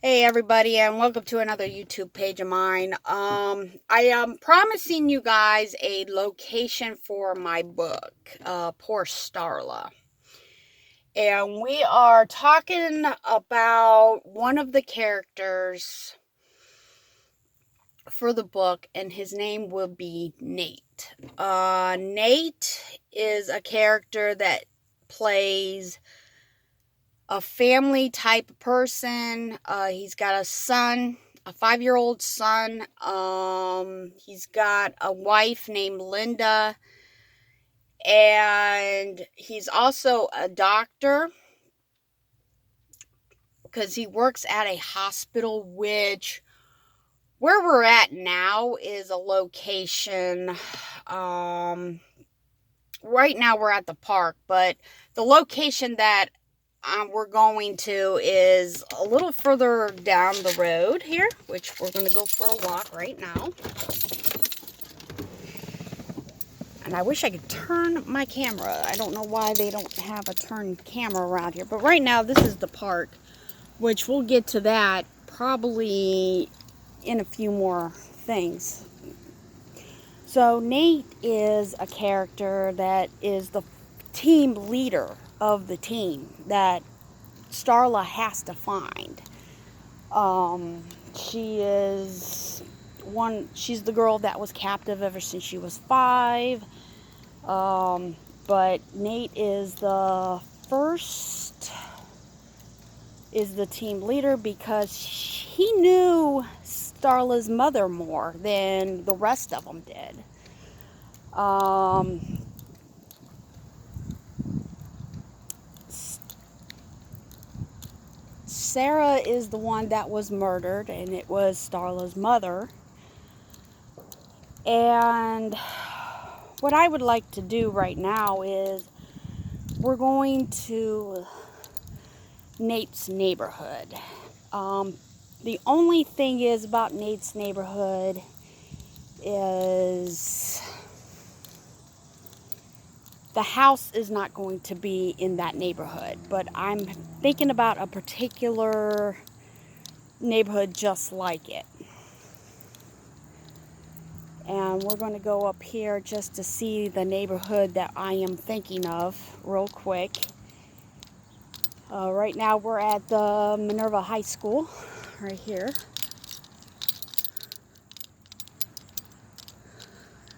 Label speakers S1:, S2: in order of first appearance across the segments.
S1: Hey everybody, and welcome to another YouTube page of mine. I am promising you guys a location for my book, Poor Starla. And we are talking about one of the characters for the book, and his name will be Nate. Nate is a character that plays a family type of person. He's got a son, a 5-year-old son. He's got a wife named Linda, and he's also a doctor because he works at a hospital, which where we're at now is a location. Right now we're at the park, but the location that we're going to is a little further down the road here, which we're going to go for a walk right now. And I wish I could turn my camera. I don't know why they don't have a turn camera around here. But right now, this is the park, which we'll get to that probably in a few more things. So Nate is a character that is the team leader of the team that Starla has to find. She's the girl that was captive ever since she was 5. But Nate is the team leader because he knew Starla's mother more than the rest of them did. Sarah is the one that was murdered, and it was Starla's mother. And what I would like to do right now is we're going to Nate's neighborhood. The only thing is about Nate's neighborhood is the house is not going to be in that neighborhood, but I'm thinking about a particular neighborhood just like it. And we're going to go up here just to see the neighborhood that I am thinking of real quick. Right now we're at the Minerva High School right here.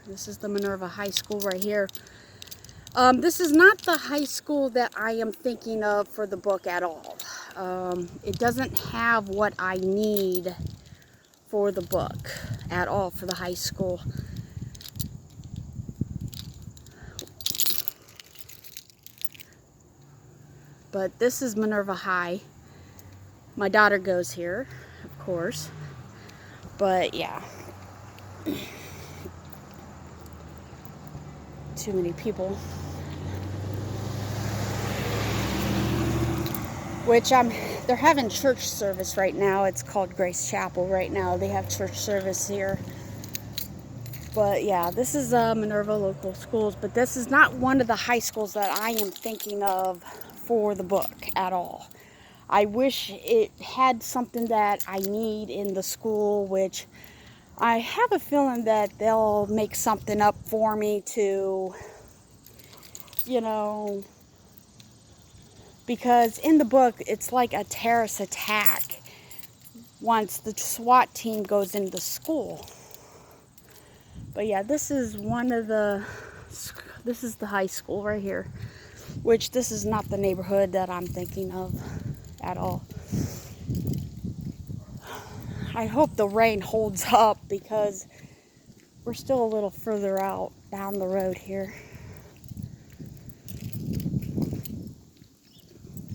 S1: This is the Minerva High School right here. This is not the high school that I am thinking of for the book at all. It doesn't have what I need for the book at all for the high school. But this is Minerva High. My daughter goes here, of course. But yeah. Too many people. They're having church service right now. It's called Grace Chapel right now. They have church service here. But yeah, this is Minerva Local Schools, but this is not one of the high schools that I am thinking of for the book at all. I wish it had something that I need in the school, which I have a feeling that they'll make something up for me to, because in the book, it's like a terrorist attack once the SWAT team goes into the school. But yeah, this is the high school right here, which this is not the neighborhood that I'm thinking of at all. I hope the rain holds up because we're still a little further out down the road here.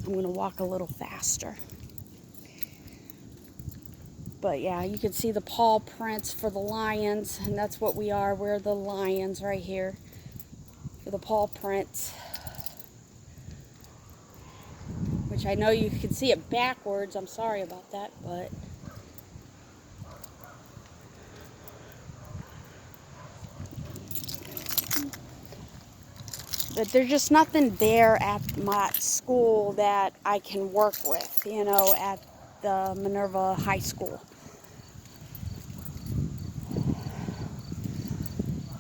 S1: I'm going to walk a little faster. But yeah, you can see the paw prints for the lions, and that's what we are. We're the lions right here for the paw prints. Which I know you can see it backwards. I'm sorry about that, but there's just nothing there at my school that I can work with, the Minerva High School.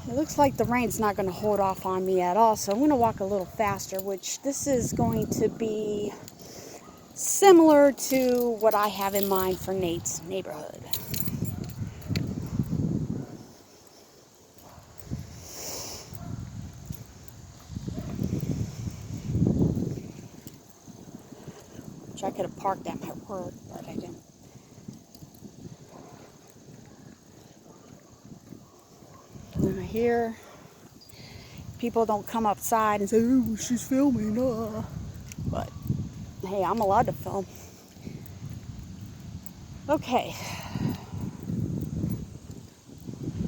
S1: It looks like the rain's not going to hold off on me at all, so I'm going to walk a little faster, which this is going to be similar to what I have in mind for Nate's neighborhood. Which I could have parked at my work, but I didn't. And here, people don't come outside and say, "Oh, she's filming," but hey, I'm allowed to film. Okay.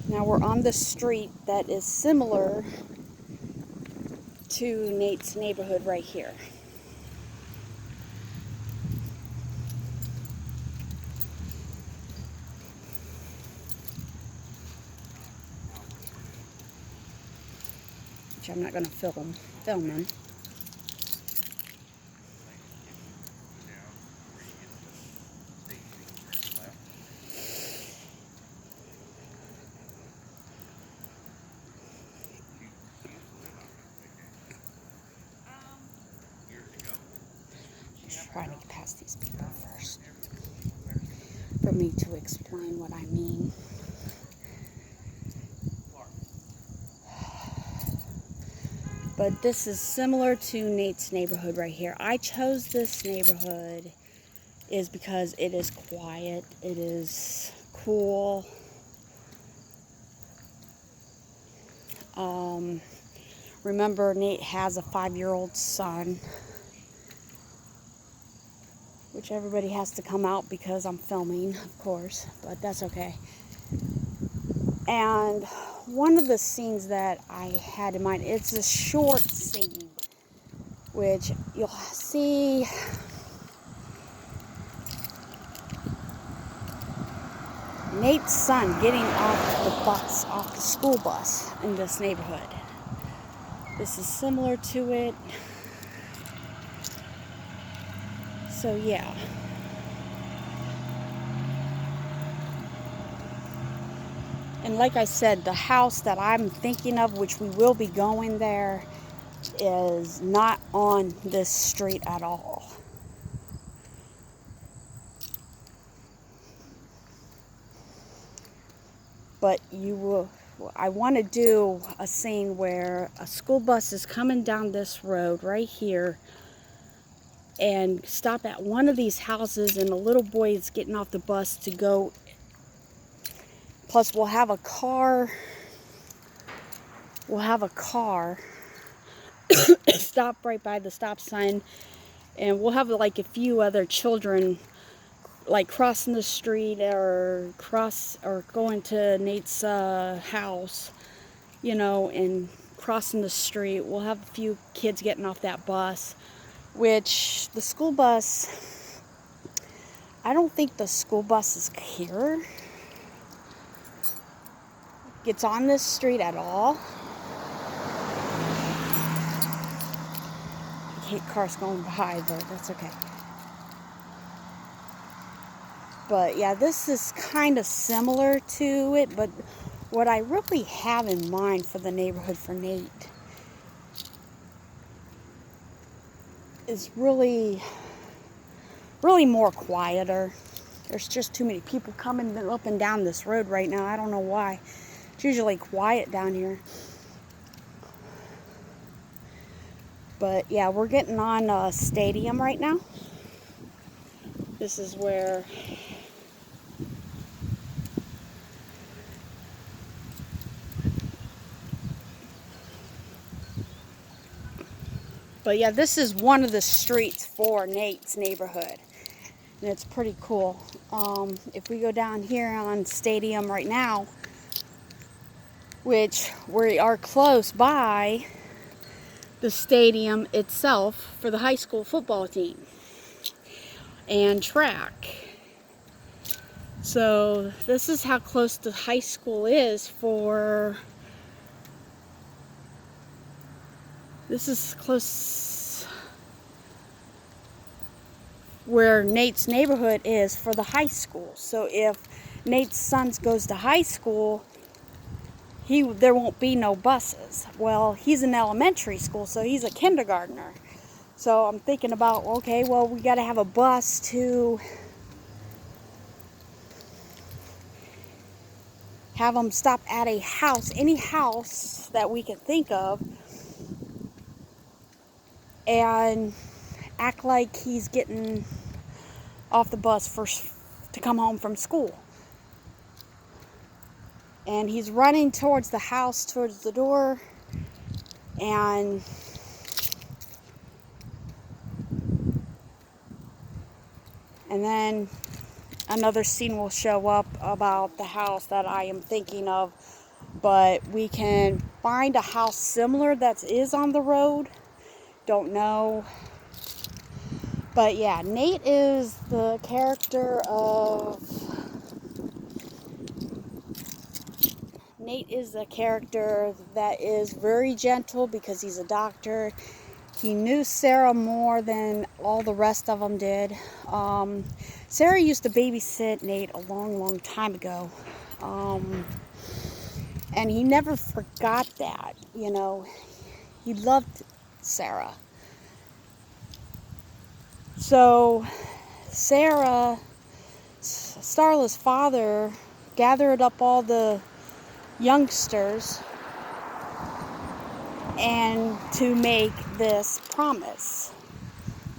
S1: Now we're on the street that is similar to Nate's neighborhood right here. Which I'm not going to film in. Just trying to get past these people first for me to explain what I mean. But this is similar to Nate's neighborhood right here. I chose this neighborhood is because it is quiet, it is cool. Remember, Nate has a 5-year-old son, which everybody has to come out because I'm filming, of course, but that's okay. And one of the scenes that I had in mind, it's a short scene, which you'll see Nate's son getting off the school bus in this neighborhood. This is similar to it. So yeah. And like I said, the house that I'm thinking of, which we will be going there, is not on this street at all. But I want to do a scene where a school bus is coming down this road right here and stop at one of these houses, and the little boy is getting off the bus to go. Plus, we'll have a car stop right by the stop sign, and we'll have like a few other children like crossing the street or going to Nate's house, and crossing the street. We'll have a few kids getting off that bus, which the school bus, I don't think the school bus is here. Gets on this street at all. I hate cars going by, but that's okay. But yeah, this is kind of similar to it, but what I really have in mind for the neighborhood for Nate is really more quieter. There's just too many people coming up and down this road right now. I don't know why. It's usually quiet down here. But yeah, we're getting on Stadium right now. This is where but yeah, this is one of the streets for Nate's neighborhood. And it's pretty cool. If we go down here on Stadium right now, which we are close by the stadium itself for the high school football team and track. So this is how close the high school is this is close where Nate's neighborhood is for the high school. So if Nate's son goes to high school, there won't be no buses. Well, he's in elementary school, so he's a kindergartner. So I'm thinking about, okay, well, we got to have a bus to have him stop at a house, any house that we can think of, and act like he's getting off the bus to come home from school. And he's running towards the house, towards the door, and then another scene will show up about the house that I am thinking of. But we can find a house similar that is on the road. Don't know. But yeah, Nate is the character that is very gentle because he's a doctor. He knew Sarah more than all the rest of them did. Sarah used to babysit Nate a long, long time ago. And he never forgot that, you know. He loved Sarah. So Sarah, Starla's father, gathered up all the youngsters and to make this promise.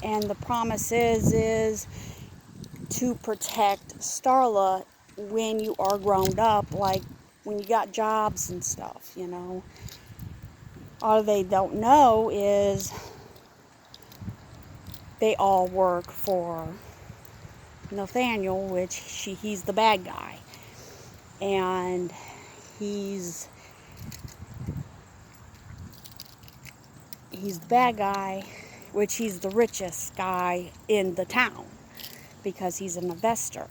S1: And the promise is to protect Starla when you are grown up, like when you got jobs and stuff, you know. All they don't know is they all work for Nathaniel, which he's the bad guy. And he's the bad guy, which he's the richest guy in the town because he's an investor.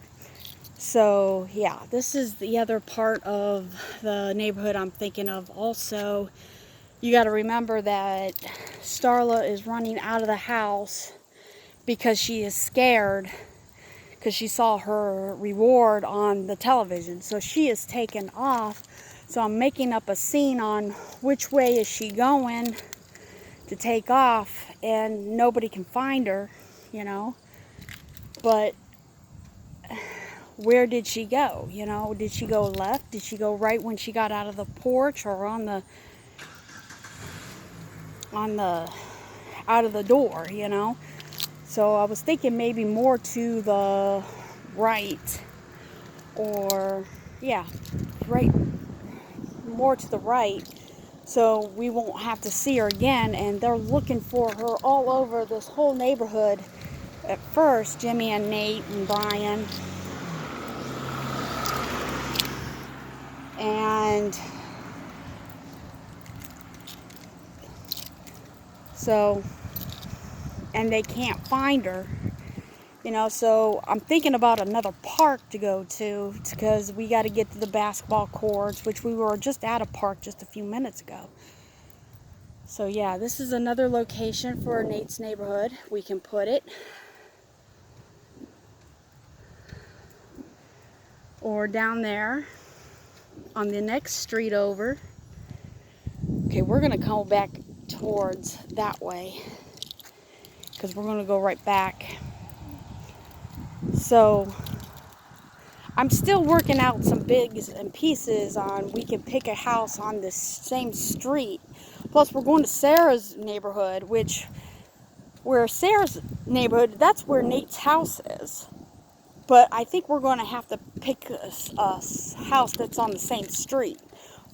S1: So yeah, this is the other part of the neighborhood I'm thinking of. Also, you got to remember that Starla is running out of the house because she is scared because she saw her reward on the television. So she is taken off. So I'm making up a scene on which way is she going to take off, and nobody can find her, you know. But where did she go? You know, did she go left? Did she go right when she got out of the porch, or on the out of the door, you know? So I was thinking maybe more to the right, or yeah, right, more to the right, so we won't have to see her again. And they're looking for her all over this whole neighborhood. At first, Jimmy and Nate and Brian. And so, and they can't find her, you know. So I'm thinking about another park to go to, because we got to get to the basketball courts, which we were just at a park just a few minutes ago. So yeah, this is another location for Nate's neighborhood. We can put it. Or down there on the next street over. Okay, we're going to come back towards that way because we're going to go right back. So I'm still working out some bigs and pieces on we can pick a house on this same street. Plus we're going to Sarah's neighborhood, where Sarah's neighborhood, that's where Nate's house is. But I think we're going to have to pick a house that's on the same street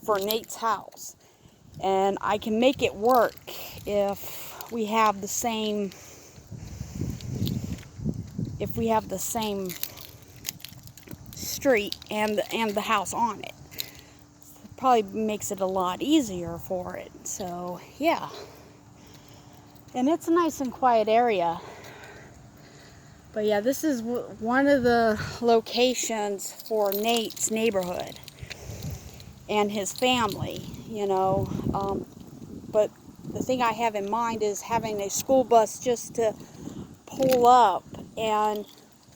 S1: for Nate's house. And I can make it work if we have the same street and the house on it. Probably makes it a lot easier for it. So yeah, and it's a nice and quiet area. But yeah, this is one of the locations for Nate's neighborhood and his family, you know. But the thing I have in mind is having a school bus just to pull up and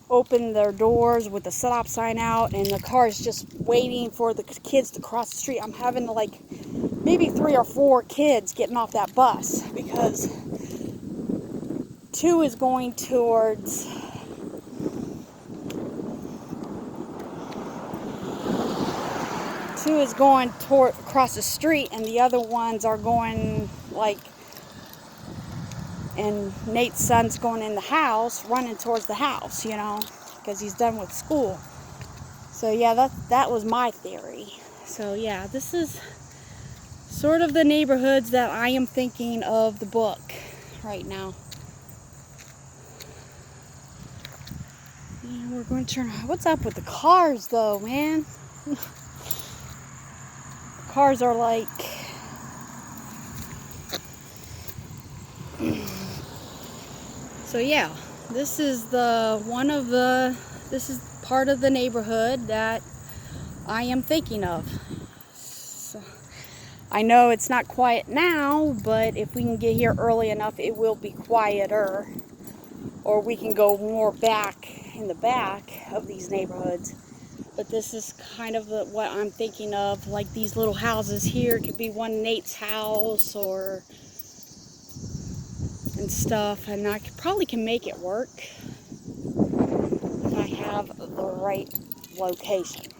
S1: open their doors with the stop sign out, and the car is just waiting for the kids to cross the street. I'm having like maybe 3 or 4 kids getting off that bus, because 2 is going towards across the street, and the other ones are going like, and Nate's son's going in the house, running towards the house, you know, because he's done with school. So yeah, that was my theory. So yeah, this is sort of the neighborhoods that I am thinking of the book right now. And we're going to turn. What's up with the cars though, man? Cars are like, so yeah, this is this is part of the neighborhood that I am thinking of. So, I know it's not quiet now, but if we can get here early enough, it will be quieter, or we can go more back in the back of these neighborhoods. But this is kind of what I'm thinking of. Like these little houses here could be one Nate's house and stuff. And I probably can make it work if I have the right location.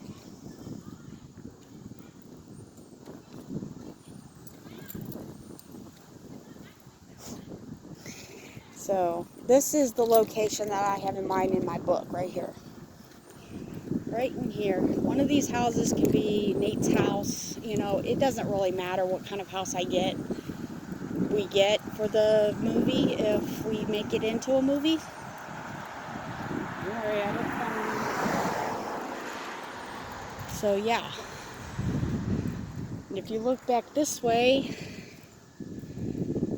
S1: So this is the location that I have in mind in my book right here. Right in here. One of these houses can be Nate's house. You know, it doesn't really matter what kind of house we get for the movie, if we make it into a movie. So yeah. And if you look back this way,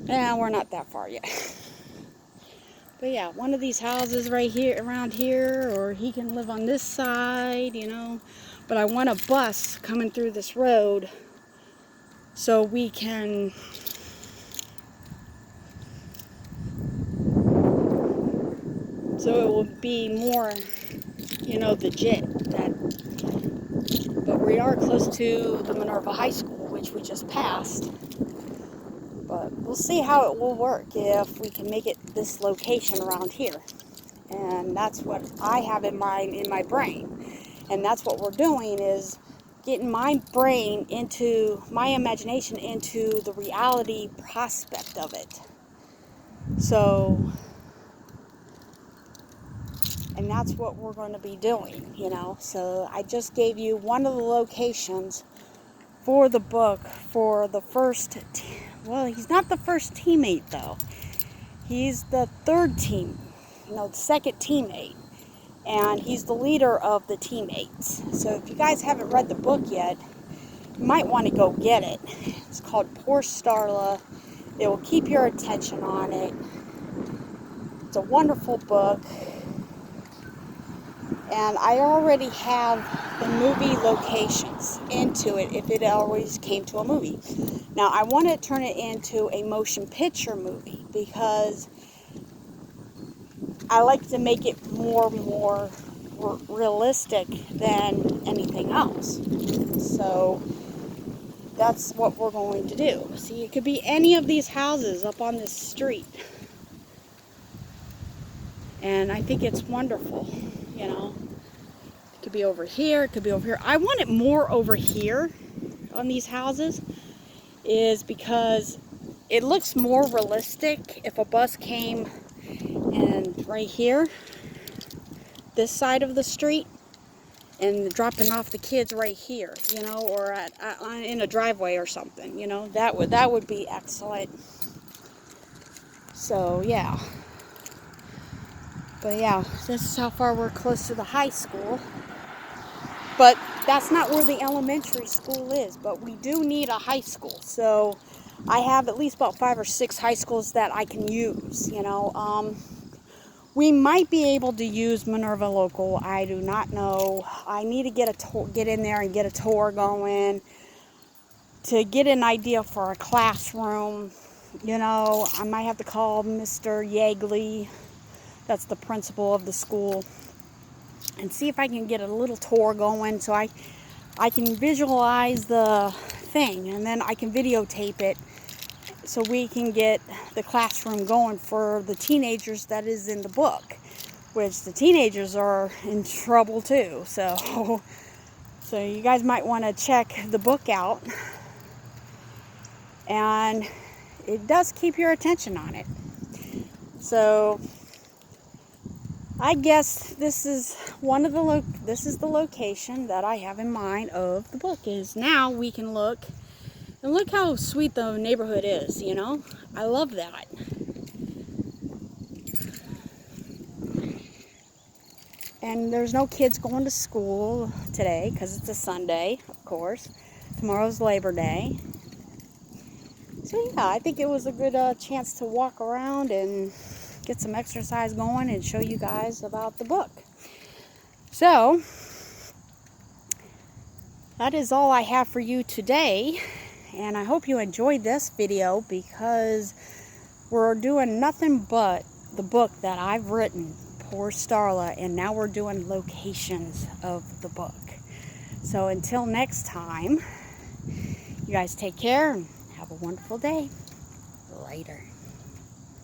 S1: we're not that far yet. But yeah, one of these houses right here, around here, or he can live on this side, you know. But I want a bus coming through this road so we can so it will be more, you know, legit. But we are close to the Minerva High School, which we just passed. But we'll see how it will work if we can make it this location around here. And that's what I have in mind in my brain. And that's what we're doing, is getting my brain into, my imagination into the reality prospect of it. So, and that's what we're going to be doing, you know. So I just gave you one of the locations for the book for the first, well, he's not the first teammate though. He's the third team, the second teammate. And he's the leader of the teammates. So if you guys haven't read the book yet, you might want to go get it. It's called Poor Starla. It will keep your attention on it. It's a wonderful book. And I already have the movie locations into it if it always came to a movie. Now I want to turn it into a motion picture movie because I like to make it more realistic than anything else. So that's what we're going to do. See, it could be any of these houses up on this street. And I think it's wonderful, you know. It could be over here, it could be over here. I want it more over here on these houses, is because it looks more realistic if a bus came and right here, this side of the street, and dropping off the kids right here, you know, or in a driveway or something, you know, that would be excellent. So yeah, but yeah, this is how far we're close to the high school. But that's not where the elementary school is. But we do need a high school, so I have at least about 5 or 6 high schools that I can use, you know. We might be able to use Minerva Local. I do not know. I need to get in there and get a tour going to get an idea for a classroom. You know, I might have to call Mr. Yeagley that's the principal of the school, and see if I can get a little tour going so I can visualize the thing, and then I can videotape it so we can get the classroom going for the teenagers that is in the book, which the teenagers are in trouble too. So you guys might want to check the book out, and it does keep your attention on it. So I guess this is this is the location that I have in mind of the book. Is now we can look, and look how sweet the neighborhood is, you know? I love that. And there's no kids going to school today because it's a Sunday, of course. Tomorrow's Labor Day. So yeah, I think it was a good chance to walk around and get some exercise going and show you guys about the book. So that is all I have for you today, and I hope you enjoyed this video, because we're doing nothing but the book that I've written, Poor Starla, and now we're doing locations of the book. So until next time, you guys take care and have a wonderful day. Later.